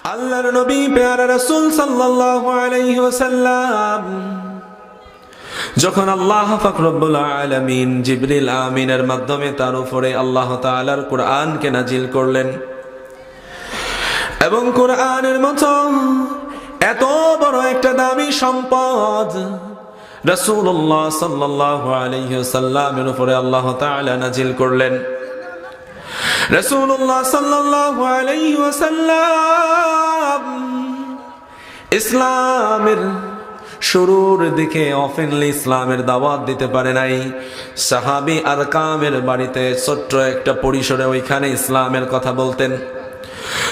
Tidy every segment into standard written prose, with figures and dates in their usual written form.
আল্লাহর নবী প্যারা রাসূল সাল্লাল্লাহু আলাইহি ওয়াসাল্লাম যখন আল্লাহ পাক রব্বুল আলামিন জিবরিল আমিনের মাধ্যমে তার উপরে আল্লাহ তাআলার কোরআনকে নাজিল করলেন, এবং কোরআনের মতো এত বড় একটা দামি সম্পদ রাসূলুল্লাহ সাল্লাল্লাহু আলাইহি ওয়াসাল্লামের উপরে আল্লাহ তাআলা নাজিল করলেন। রাসূলুল্লাহ সাল্লাল্লাহু আলাইহি ওয়াসাল্লাম ইসলামের শুরুর দিকে ওপেনলি ইসলামের দাওয়াত দিতে পারে নাই। সাহাবী আরকামের বাড়িতে ছোট্ট একটা পরিসরে ওইখানে ইসলামের কথা বলতেন।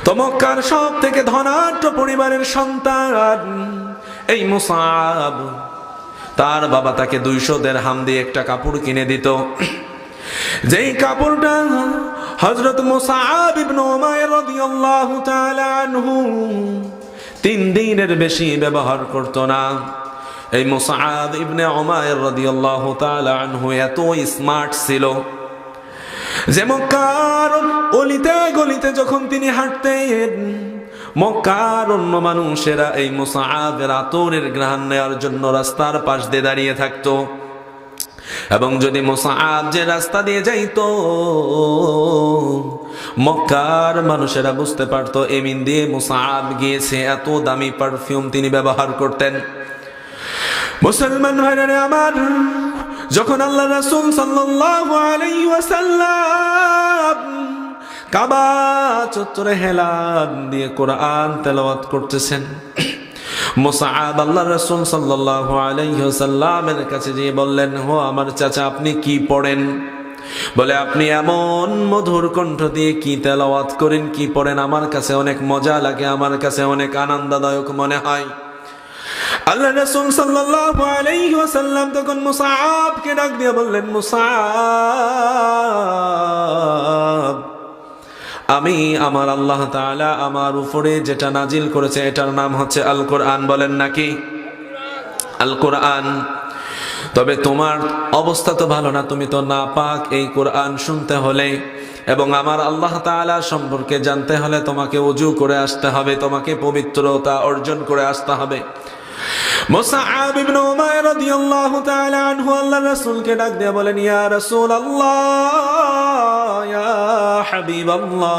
তো মক্কার সব থেকে ধনাঢ্য পরিবারের সন্তান এই মুসাব, তার বাবা তাকে 200 দিরহাম দিয়ে একটা কাপড় কিনে দিত। যেই কাপড়টা হযরত মুসাব ইবনে উমাইর রাদিয়াল্লাহু তাআলা আনহু 3 দিনের বেশি ব্যবহার করত না। এই মুসাব ইবনে উমাইর রাদিয়াল্লাহু তাআলা আনহু এত স্মার্ট ছিল যে মক্কার অলিতে গলিতে যখন তিনি হাঁটতেন, মক্কার অন্য মানুষেরা এই মুসাবের আতরের ঘ্রাণ নেওয়ার জন্য রাস্তার পাশ দিয়ে দাঁড়িয়ে থাকতো। এবং যদি মুসাব যে রাস্তা দিয়ে যাইতো, মক্কার মানুষেরা বুঝতে পারতো এমিন দিয়ে মুসাব গিয়েছে। এত দামি পারফিউম তিনি ব্যবহার করতেন। মুসলমান ভাইরা আমার, যখন আল্লাহ রাসূল সাল্লাল্লাহু আলাইহি ওয়াসাল্লাম কাবা চত্বরে হেলান দিয়ে কোরআন তেলাওয়াত করতেছেন, মুসাব আল্লাহ রাসূল সাল্লাল্লাহু আলাইহি ওয়াসাল্লামের কাছে গিয়ে বললেন, হো আমার চাচা, আপনি কি পড়েন? বলে, আপনি এমন মধুর কণ্ঠ দিয়ে কি তেলাওয়াত করেন, কি পড়েন, আমার কাছে অনেক মজা লাগে, আমার কাছে অনেক আনন্দদায়ক মনে হয়। আল্লাহ রাসূল সাল্লাল্লাহু আলাইহি ওয়াসাল্লাম তখন মুসাবকে ডাক দিয়ে বললেন, মুসাব, আমি আমার আল্লাহ তাআলা আমার উপরে যেটা নাজিল করেছে এটার নাম হচ্ছে আল কোরআন। বলেন নাকি আল কোরআন? তবে তোমার অবস্থা তো ভালো না, তুমি তো নাপাক। এই কোরআন শুনতে হলে এবং আমার আল্লাহ তাআলা সম্পর্কে জানতে হলে তোমাকে ওযু করে আসতে হবে, তোমাকে পবিত্রতা অর্জন করে আসতে হবে। মুসাব ইবনে উমাইর রাদিয়াল্লাহু তাআলা আনহু আল্লাহর রাসূলকে ডাক দিয়ে বলেন, ইয়া রাসূলুল্লাহ, ইয়া হাবিবাল্লাহ,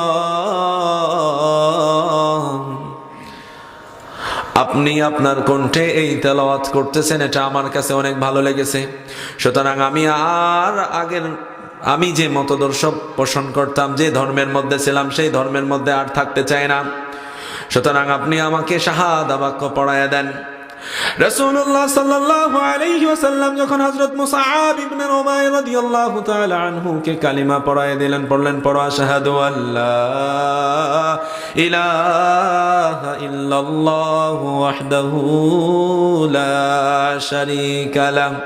আপনি আপনার কণ্ঠে এই তেলাওয়াত করতেছেন, এটা আমার কাছে অনেক ভালো লেগেছে। সুতরাং আমি যে মতদর্শ পোষণ করতাম, যে ধর্মের মধ্যে ছিলাম, সেই ধর্মের মধ্যে আর থাকতে চাই না। সুতরাং আপনি আমাকে শাহাদা বাক্য পড়ায়া দেন। রাসূলুল্লাহ সাল্লাল্লাহু আলাইহি ওয়াসাল্লাম যখন হযরত মুসাব ইবনে উমাইর রাদিয়াল্লাহু তাআলা আনহু কে কালিমা পড়ায় দিলেন, বললেন, পড়ো আশহাদু আল্লা ইলাহা ইল্লাল্লাহু ওয়াহদাহু লা শারীকা লাহু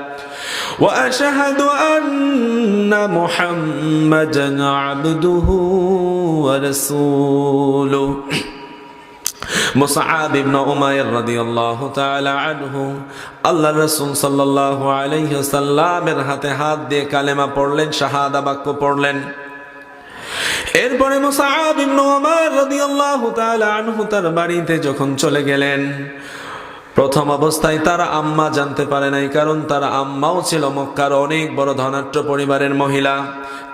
ওয়া আশহাদু আন্না মুহাম্মাদান আবদুহু ওয়া রাসূলুহু। মুসাব ইবনে উমাইর রাদিয়াল্লাহু তাআলা আনহু আল্লাহর রাসূল সাল্লাল্লাহু আলাইহি ওয়াসাল্লামের হাতে হাত দিয়ে কালেমা পড়লেন, শাহাদা বাক্য পড়লেন। এরপরে মুসাব ইবনে উমাইর রাদিয়াল্লাহু তাআলা আনহু তার বাড়িতে যখন চলে গেলেন, প্রথম অবস্থায় তার আম্মা জানতে পারে নাই, কারণ তার আম্মাও ছিল মক্কার অনেক বড় ধনাঢ্য পরিবারের মহিলা।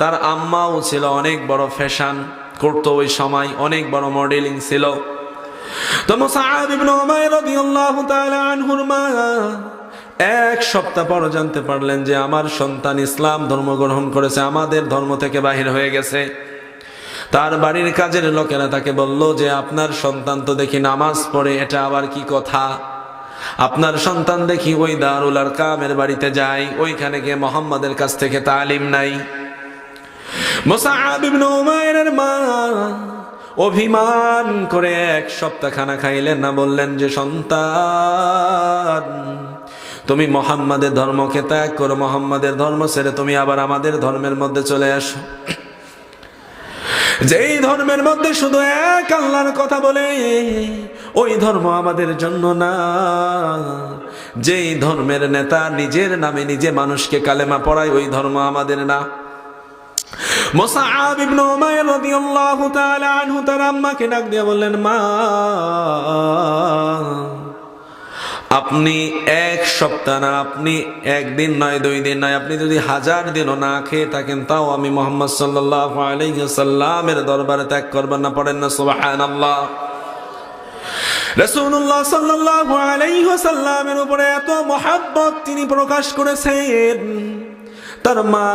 তার আম্মাও ছিল অনেক বড় ফ্যাশন করতো, ওই সময় অনেক বড় মডেলিং ছিল। তো মুসাব ইবনে উমাইর রাদিয়াল্লাহু তাআলা আনহুর মা 1 সপ্তাহ পর জানতে পারলেন যে আমার সন্তান ইসলাম ধর্ম গ্রহণ করেছে, আমাদের ধর্ম থেকে বাহির হয়ে গেছে। তার বাড়ির কাজের লোকেরা তাকে বলল যে আপনার সন্তান তো দেখি নামাজ পড়ে, এটা আবার কি কথা? আপনার সন্তান দেখি ওই দারুল আরকামের বাড়িতে যায়, ওইখানে গিয়ে মুহাম্মাদের কাছ থেকে তালিম নাই। মুসাব ইবনে উমাইরের মা অভিমান করে 1 সপ্তাহ খানা খাইলেন না, বললেন যে সন্তান, তুমি মুহাম্মাদের ধর্মকে ত্যাগ করো, মুহাম্মাদের ধর্ম ছেড়ে তুমি আবার আমাদের ধর্মের মধ্যে চলে আসো, যেই ধর্মের মধ্যে শুধু এক আল্লাহর কথা বলে, ওই ধর্ম আমাদের জন্য না। যেই ধর্মের নেতা নিজের নামে নিজে মানুষকে কালেমা পড়ায়, ওই ধর্ম আমাদের না। মুসআব ইবনে উমাইর রাদিয়াল্লাহু তাআলা আনহু তার আম্মাকে ডাক দিয়ে বললেন, মা, আপনি এক সপ্তাহ না, আপনি একদিন নয়, 2 দিন নয়, আপনি যদি 1000 দিনও না খেয়ে থাকেন তাও আমি মুহাম্মদ সাল্লাল্লাহু আলাইহি ওয়াসাল্লামের দরবারে ত্যাগ করবেন না। পড়েন না সুবহানাল্লাহ। রাসূলুল্লাহ সাল্লাল্লাহু আলাইহি ওয়াসাল্লামের উপরে এত মহব্বত তিনি প্রকাশ করেছেন, তার মা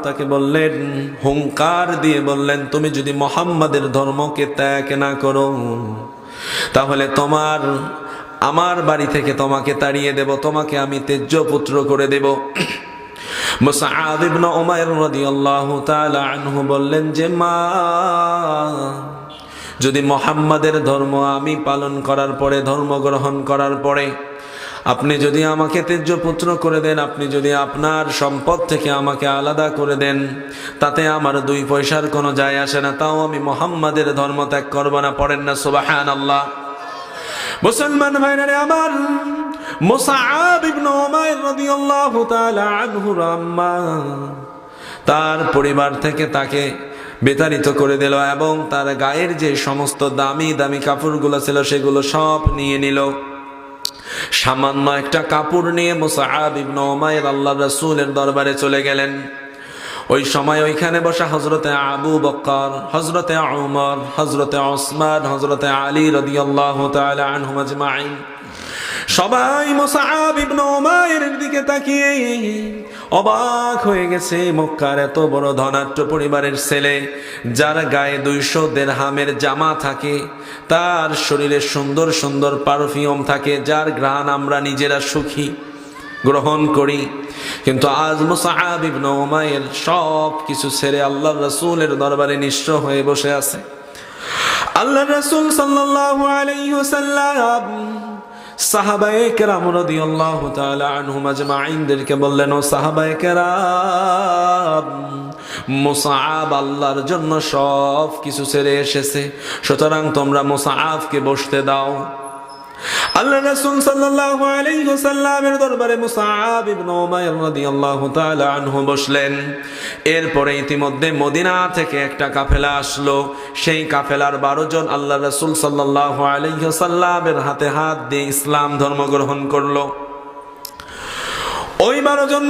তাকে বললেন, হুঙ্কার দিয়ে বললেন, তুমি যদি মুহাম্মাদের ধর্মকে ত্যাগ না করো তাহলে আমার বাড়ি থেকে তোমাকে তাড়িয়ে দেব, তোমাকে আমি তেজ্য পুত্র করে দেব। মুসআব ইবনে উমাইর রাদিয়াল্লাহু তাআলা আনহু বললেন যে, মা, যদি মুহাম্মাদের ধর্ম আমি পালন করার পরে, ধর্ম গ্রহণ করার পরে আপনি যদি আমাকে তেজ্য পুত্র করে দেন, আপনি যদি আপনার সম্পদ থেকে আমাকে আলাদা করে দেন, তাতে আমার 2 পয়সার কোনো যায় আসে না, তাও আমি মুহাম্মাদের ধর্ম ত্যাগ করব না। পড়েন না সুবহানাল্লাহ। মুসলমান ভাইরা আমার, মুসআব ইবনে উমাইর রাদিয়াল্লাহু তাআলা আনহুর আম্মা তার পরিবার থেকে তাকে বিতাড়িত করে দিল এবং তার গায়ের যে সমস্ত দামি দামি কাপড়গুলো ছিল সেগুলো সব নিয়ে নিল। সামান্য একটা কাপড় নিয়ে মুসআব ইবনে উমাইর আল্লাহর রাসূলের দরবারে চলে গেলেন। ওই সময় ওইখানে বসা হযরতে আবু বকর, হযরতে উমর, হযরতে ওসমান, হযরতে আলী রাদিয়াল্লাহু তাআলা আনহুম আজমাইন সবাই মুসআব ইবনে উমাইরের দিকে তাকিয়ে অবাক হয়ে গেছে। মক্কার এত বড় ধনাঢ্য পরিবারের ছেলে, যার গায়ে 200 দিরহামের জামা থাকে, তার শরীরে সুন্দর সুন্দর পারফিউম থাকে, যার ঘ্রাণ আমরা নিজেরা সুখী গ্রহণ করি, কিন্তু আজ মুসআব ইবনে উমাইর সব কিছু ছেড়ে আল্লাহর রাসূলের দরবারে নিঃস্ব হয়ে বসে আছে। আল্লাহর রাসূল সাল্লাল্লাহু আলাইহি ওয়াসাল্লাম সাহাবায়ে কেরাম রাদিয়াল্লাহু তাআলা আনহুম আজমাইনদেরকে বললেন, ও সাহাবায়ে কেরাম, মুসআব আল্লাহর জন্য সব কিছু ছেড়ে এসেছে, সুতরাং তোমরা মুসআবকে বসতে দাও। আল্লাহ রাসূল সাল্লাল্লাহু আলাইহি ওয়াসাল্লামের দরবারে মুসআব ইবনে উমাইর রাদিয়াল্লাহু তাআলা আনহু বসলেন। এরপরে ইতিমধ্যে মদিনা থেকে একটা কাফেলা আসলো। সেই কাফেলার 12 জন আল্লাহ রাসূল সাল্লাল্লাহু আলাইহি ওয়াসাল্লামের হাতে হাত দিয়ে ইসলাম ধর্ম গ্রহণ করলো। ওই 12 জন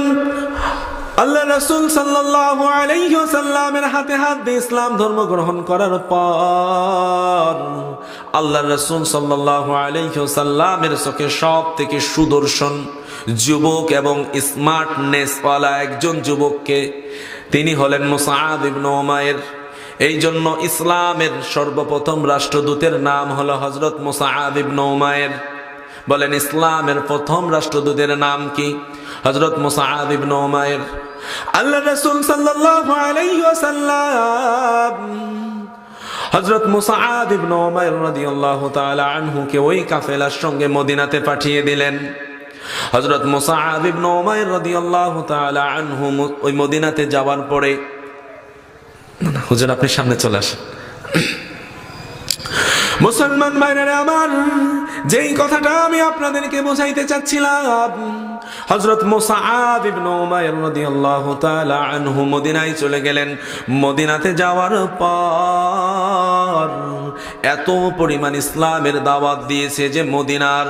আল্লাহ রাসূল সাল্লাল্লাহু আলাইহি ওয়াসাল্লামের হাতে হাত দিয়ে ইসলাম ধর্ম গ্রহণ করার পর আল্লাহ রাসূল সাল্লাল্লাহু আলাইহি ওয়াসাল্লামের চোখে সব থেকে সুদর্শন যুবক এবং স্মার্টনেস ওয়ালা একজন যুবককে তিনি হলেন মুসআব ইবনে উমাইর। এই জন্য ইসলামের সর্বপ্রথম রাষ্ট্রদূতের নাম হলো হযরত মুসআব ইবনে উমাইর। বলেন, ইসলামের প্রথম রাষ্ট্রদূতের নাম কি? হযরত মুসআব ইবনে উমাইর। আল্লাহ রাসূল সাল্লাল্লাহু আলাইহি ওয়াসাল্লাম হযরত মুসআব ইবনে উমাইর রাদিয়াল্লাহু তাআলা আনহুকে ওই কাফেলার সঙ্গে মদিনাতে পাঠিয়ে দিলেন। হযরত মুসআব ইবনে উমাইর রাদিয়াল্লাহু তাআলা আনহু ওই মদিনাতে যাওয়ার পরে, হুজুর আপনি সামনে চলে আসেন। মুসলমান ভাইরা আমার, যেই কথাটা আমি আপনাদেরকে বোঝাইতে চাচ্ছিলাম, হযরত মুসআব ইবনে উমাইর রাদিয়াল্লাহু তাআলা আনহু মদিনায় চলে গেলেন। মদিনাতে যাওয়ার পর এত পরিমাণ ইসলামের দাওয়াত দিয়েছে যে মদিনার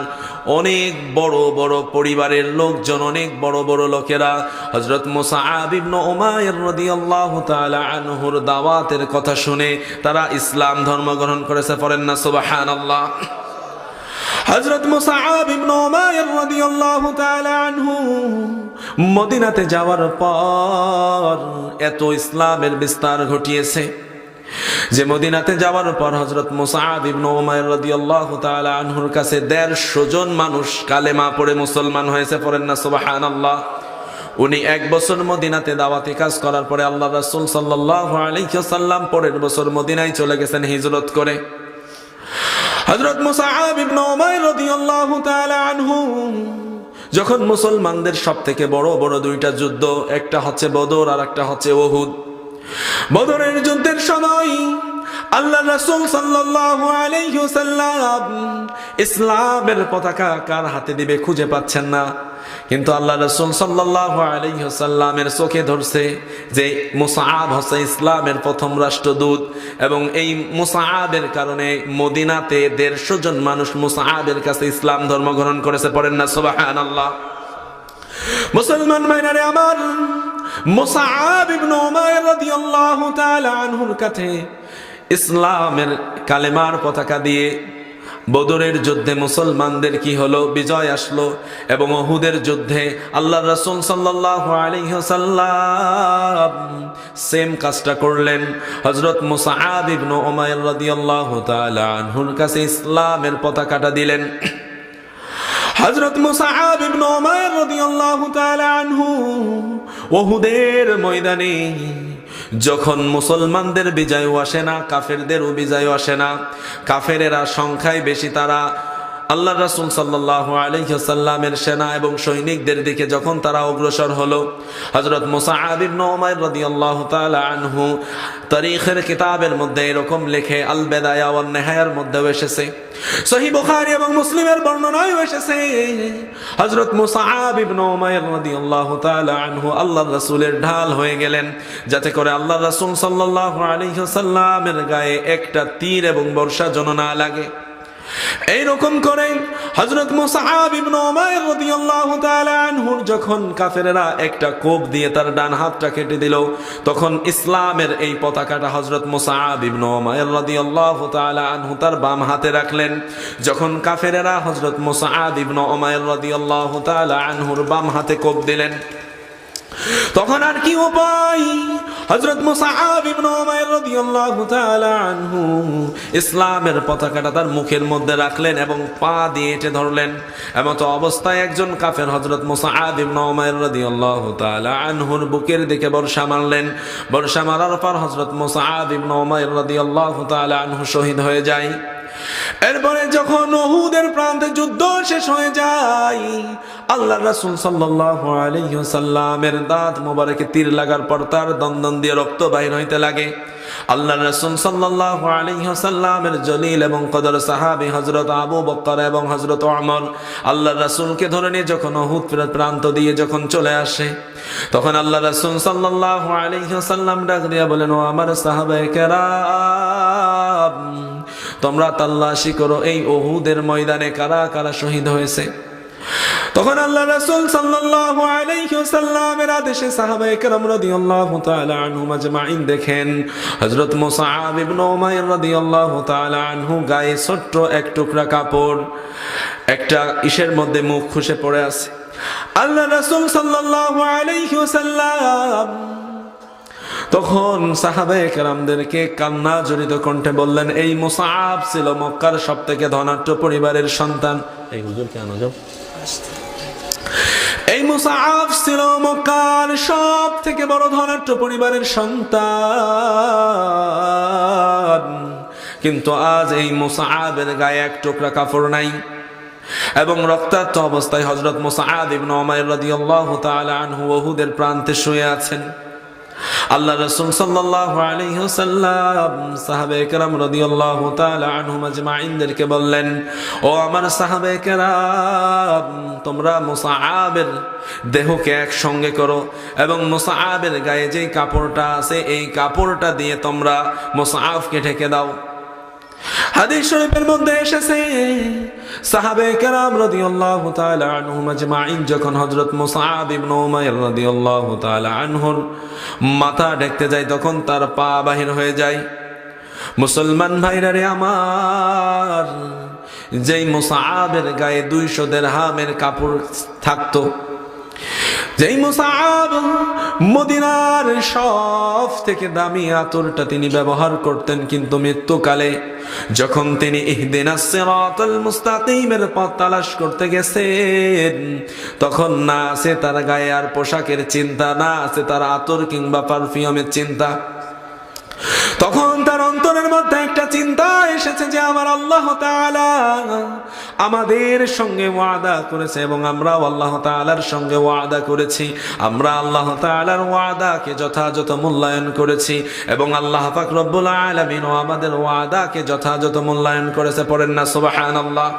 অনেক বড় বড় পরিবারের লোকজন, অনেক বড় বড় লোকেরা হযরত মুসআব ইবনে উমাইর রাদিয়াল্লাহু তাআলা আনহুর দাওয়াতের কথা শুনে তারা ইসলাম ধর্ম গ্রহণ করেছে। পড়েন না সুবহানাল্লাহ। হযরত মুসআব ইবনে উমাইর রাদিয়াল্লাহু তাআলা আনহু মদিনাতে যাওয়ার পর এত ইসলামের বিস্তার ঘটিয়েছে যে মদিনাতে যাওয়ার পর হযরত মুসআব ইবনে উমাইর রাদিয়াল্লাহু তাআলা আনহুর কাছে 150 জন মানুষ কালেমা পড়ে মুসলমান হয়েছে। পড়েন না সুবহানাল্লাহ। উনি 1 বছর মদিনাতে দাওয়াতি কাজ করার পরে আল্লাহ রাসূল সাল্লাল্লাহু আলাইহি ওয়াসাল্লাম পরের বছর মদিনায় চলে গেছেন হিজরত করে। হযরত মুসআব ইবনে উমাইর রাদিয়াল্লাহু তাআলা আনহু যখন মুসলমানদের সবথেকে বড় বড় 2টা যুদ্ধ, একটা হচ্ছে বদর আর একটা হচ্ছে উহুদ, বদরের যুদ্ধের সময় আল্লাহ রাসূল সাল্লাল্লাহু আলাইহি ওয়াসাল্লাম ইসলামের পতাকা কার হাতে দিবে খুঁজে পাচ্ছেন না, কিন্তু আল্লাহ রাসূল সাল্লাল্লাহু আলাইহি ওয়াসাল্লামের চোখে ধরছে যে মুসআব হচ্ছে ইসলামের প্রথম রাষ্ট্রদূত, এবং এই মুসআবের কারণে মদিনাতে 150 জন মানুষ মুসআবের কাছে ইসলাম ধর্ম গ্রহণ করেছে। পড়েন না সুবহানাল্লাহ। মুসলমান ভাইরা আমার, মুসআব ইবনে উমাইর রাদিয়াল্লাহু তাআলা আনহুর কাছে ইসলামের কালেমার পতাকা দিয়ে বদরের যুদ্ধে মুসলমানদের কি হলো, বিজয় আসলো, এবং উহুদের যুদ্ধে আল্লাহর রাসূল সাল্লাল্লাহু আলাইহি ওয়াসাল্লাম সেম কাজটা করলেন। হযরত মুসআব ইবনে উমাইর রাদিয়াল্লাহু তাআলা আনহুর কাছে ইসলামের পতাকাটা দিলেন। হযরত মুসআব ইবনে উমাইর রাদিয়াল্লাহু তাআলা আনহু উহুদের ময়দানে যখন মুসলমানদের বিজয় আসে না, কাফেরদেরও বিজয় আসে না, কাফেরেরা সংখ্যায় বেশি, তারা আল্লাহ রাসূল সাল্লাল্লাহু আলাইহি ওয়াসাল্লামের সেনা এবং সৈনিকদের দিকে যখন তারা অগ্রসর হলো, হযরত মুসআব ইবনে উমাইর রাদিয়াল্লাহু তাআলা আনহু তারিখের কিতাবের মধ্যে এরকম লেখে, আল বিদায়া ওয়ান নিহায়ার মধ্যেও এসেছে, সহিহ বুখারী এবং মুসলিমের বর্ণনায় এসেছে, হযরত মুসআব ইবনে উমাইর রাদিয়াল্লাহু তাআলা আনহু আল্লাহর রাসূলের ঢাল হয়ে গেলেন, যাতে করে আল্লাহর রাসূল সাল্লাল্লাহু আলাইহি ওয়াসাল্লামের গায়ে একটা তীর এবং বর্ষা যেন না লাগে। এইরকম করে হযরত মুসআব ইবনে উমাইর রাদিয়াল্লাহু তাআলা আনহুর যখন কাফেরেরা একটা কোপ দিয়ে তার ডান হাতটা কেটে দিল, তখন ইসলামের এই পতাকাটা হযরত মুসআব ইবনে উমাইর রাদিয়াল্লাহু তাআলা আনহু তার বাম হাতে রাখলেন। যখন কাফেরেরা হযরত মুসআব ইবনে উমাইর রাদিয়াল্লাহু তাআলা আনহুর বাম হাতে কোপ দিলেন, তখন আর কি উপায়, হযরত মুসআব ইবনে উমাইর রাদিয়াল্লাহু তাআলা আনহু ইসলামের পতাকাটা তার মুখের মধ্যে রাখলেন এবং পা দিয়ে এঁটে ধরলেন। এমতো অবস্থায় একজন কাফের হযরত মুসআব ইবনে উমাইর রাদিয়াল্লাহু তাআলা আনহুর বুকের দিকে বর্ষা মারলেন। বর্ষা মারার পর হযরত মুসআব ইবনে উমাইর রাদিয়াল্লাহু তাআলা আনহু শহীদ হয়ে যায়। এরপরে যখন উহুদের প্রান্তে যুদ্ধ শেষ হয়ে যায়, আল্লাহর রাসূল সাল্লাল্লাহু আলাইহি ওয়াসাল্লামের দাঁত মোবারকে তীর লাগার পর তার দন্দন দিয়ে রক্ত বাইর হইতে লাগে। আল্লাহর রাসূল সাল্লাল্লাহু আলাইহি ওয়াসাল্লামের জলিল এবং কদর সাহাবী হযরত আবু বকর এবং হযরত ওমর আল্লাহর রাসূলকে ধরে নিয়ে যখন উহুদ প্রান্ত দিয়ে যখন চলে আসে, তখন আল্লাহর রাসূল সাল্লাল্লাহু আলাইহি ওয়াসাল্লাম ডাক দিয়া বলেন, ও আমার সাহাবায়ে কেরাম, তোমরা তাল্লাশি করো এই উহুদের ময়দানে কারা কারা শহীদ হয়েছে। তখন আল্লাহ রাসূল সাল্লাল্লাহু আলাইহি ওয়াসাল্লামের আদেশে সাহাবায়ে কেরাম রাদিয়াল্লাহু তাআলা আনহুম আজমাইন দেখেন হযরত মুসআব ইবনে উমাইর রাদিয়াল্লাহু তাআলা আনহু গায়ে ছোট্ট এক টুকরা কাপড়, একটা ইসের মধ্যে মুখ খুশে পড়ে আছে। আল্লাহ রাসূল সাল্লাল্লাহু আলাইহি ওয়াসাল্লাম তখন সাহাবায়ে কেরামদেরকে কান্না জড়িত কণ্ঠে বললেন, এই মুসআব ছিল মক্কার সবথেকে ধনাঢ্য পরিবারের সন্তান। এই হুজুর কেন যাও? এই মুসআব ছিল মক্কার সবথেকে বড় ধনাঢ্য পরিবারের সন্তান, কিন্তু আজ এই মুসআবের গায়ে এক টুকরা কাপড় নাই এবং রক্তাক্ত অবস্থায় হযরত মুসআব ইবনে উমাইর রাদিয়াল্লাহু তাআলা আনহু উহুদের প্রান্তে শুয়ে আছেন। আল্লাহ রাসূল সাল্লাল্লাহু আলাইহি ওয়াসাল্লাম সাহাবায়ে কেরাম রাদিয়াল্লাহু তাআলা আনহুম আজমাইনদেরকে বললেন, ও আমার সাহাবায়ে কেরাম, তোমরা মুসআবের দেহকে একসঙ্গে করো এবং মুসআবের গায়ে যে কাপড়টা আছে এই কাপড়টা দিয়ে তোমরা মুসআবকে ঢেকে দাও। হাদিস শরীফের মধ্যে এসেছে সাহাবায়ে কেরাম রাদিয়াল্লাহু তাআলা আনহুম আজমাইন যখন হযরত মুসআব ইবনে উমাইর রাদিয়াল্লাহু তাআলা আনহুর মাথা ঢেকতে যায়, তখন তার পা বাহির হয়ে যায়। মুসলমান ভাইরা রে আমার, যেই মুসআবের গায়ে 200 দিরহামের কাপড় থাকতো, যেই মুসআব মদিনার সব থেকে দামি আতরটা তিনি ব্যবহার করতেন, কিন্তু মৃত্যুকালে যখন তিনি ইহদিনাস সিরাতাল মুস্তাকিমের পথ তালাশ করতে গেছেন, তখন না আছে তার গায়ে আর পোশাকের চিন্তা, না আছে তার আতর কিংবা পারফিউমের চিন্তা। তখন তার অন্তরের মধ্যে একটা চিন্তা এসেছে যে আমার আল্লাহ তাআলা আমাদের সঙ্গে ওয়াদা করেছে এবং আমরাও আল্লাহ তাআলার সঙ্গে ওয়াদা করেছি, আমরা আল্লাহ তাআলার ওয়াদাকে যথাযথ মূল্যায়ন করেছি এবং আল্লাহ পাক রব্বুল আলামিনও আমাদের ওয়াদাকে যথাযথ মূল্যায়ন করেছে। পড়েন না সুবহানাল্লাহ।